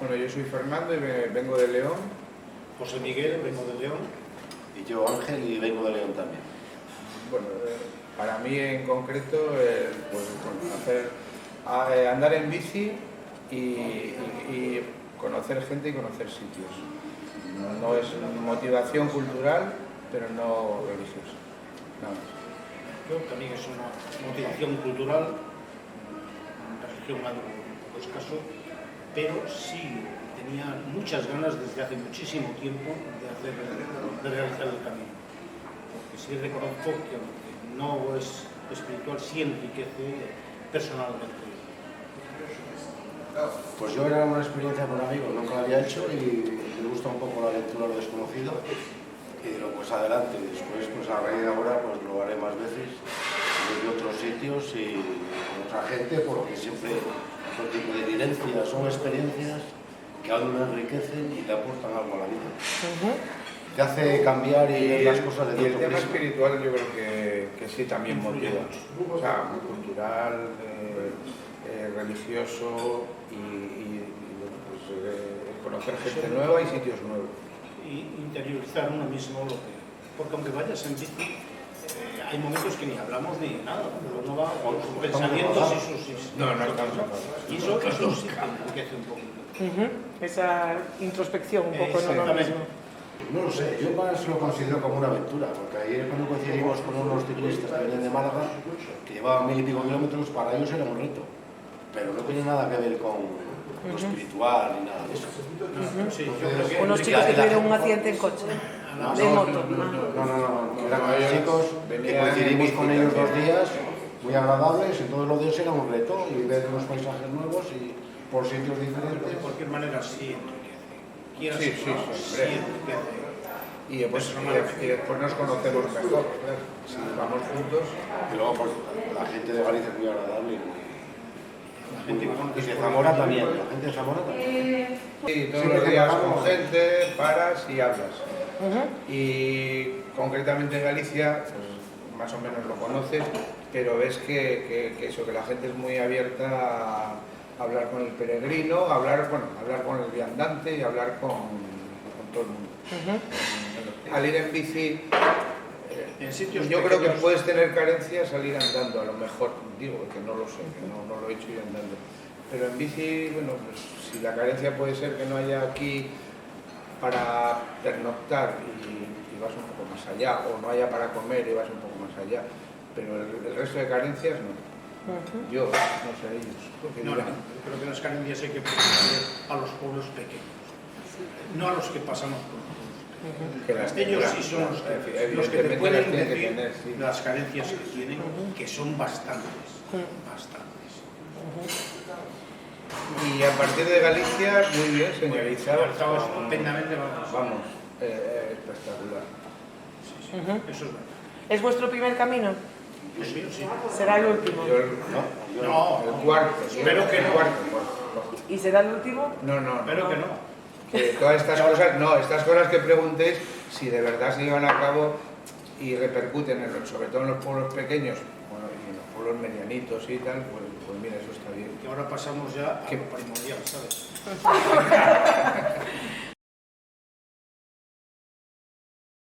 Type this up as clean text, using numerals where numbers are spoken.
Bueno, yo soy Fernando y vengo de León. José Miguel, vengo de León. Y yo Ángel y vengo de León también. Bueno, para mí en concreto, pues, andar en bici y conocer gente y conocer sitios. No es motivación cultural, pero no religiosa. Nada más. Yo también es una motivación cultural, religión algo escaso, pero sí tenía muchas ganas desde hace muchísimo tiempo de realizar el camino. Porque sí reconozco que aunque no es espiritual, sí enriquece personalmente. Pues yo era una experiencia con amigos, nunca la había hecho y me gusta un poco la lectura de lo desconocido. Y digo, pues adelante, después pues a raíz de ahora pues lo haré más veces desde otros sitios y con otra gente, porque siempre otro tipo de vivencias son experiencias que a uno enriquecen y le aportan algo a la vida. Te hace cambiar y ver las cosas de y el otro tema prisma. espiritual yo creo que sí también motiva. O sea, cultural, religioso y bueno, pues, conocer gente nueva y sitios nuevos. Y interiorizar uno mismo lo que... Porque aunque vayas en bici, hay momentos que ni hablamos ni nada, pero uno va con sus pensamientos y sus... No estamos hablando. Y eso sí que enriquece un poquito. Esa introspección un poco en uno mismo. No lo sé, yo más lo considero como una aventura, porque ayer cuando coincidimos con unos ciclistas que vienen de Málaga, que llevaban 1000 y pico kilómetros, para ellos era un reto, pero no tiene nada que ver con lo espiritual ni nada de eso. Sí, yo creo que Unos chicos que tuvieron un accidente en coche, de moto. No, eran chicos que coincidimos con ellos 2 días, muy agradables, y todos los días era un reto, y ver unos paisajes nuevos y por sitios diferentes. de cualquier manera sí enriquece. Quieras Sí, o no, sí, sí enriquece. Y después nos conocemos mejor, claro. Si vamos juntos. Y luego pues, la gente de Galicia es muy agradable y La gente que y conoces de por Zamora la también, la gente de Zamora también. Sí, todos Sí, los que días trabajamos. con gente, paras y hablas. Y concretamente en Galicia, pues más o menos lo conoces, pero ves que la gente es muy abierta a hablar con el peregrino, hablar con el viandante y hablar con todo el mundo. Al ir en bici, En sitios yo creo que pequeños. puedes tener carencias al ir andando, a lo mejor, digo que no lo sé, que no lo he hecho ir andando. Pero en bici, bueno, pues si la carencia puede ser que no haya aquí para pernoctar y vas un poco más allá, o no haya para comer y vas un poco más allá, pero el resto de carencias no. Yo, no sé ellos. Porque No, dirán, yo creo que las carencias hay que proteger a los pueblos pequeños, no a los que pasamos por los pueblos. que las Ellos tendrán, sí son los que te evidentemente pueden las tienen que decir tener, sí. las carencias que tienen, que son bastantes, bastantes. Y a partir de Galicia, muy bien, señalizado. Estaba estupendamente, Vamos, espectacular. Eso es verdad. ¿Es vuestro primer camino? Sí, sí. ¿Será el último? No, El cuarto. Espero que no. El cuarto. ¿Y será el último? No. Espero que no. Que todas estas cosas, estas cosas que preguntéis, si de verdad se llevan a cabo y repercuten, sobre todo en los pueblos pequeños, bueno, y en los pueblos medianitos y tal, pues mira, eso está bien. Que ahora pasamos ya a lo primordial, ¿sabes?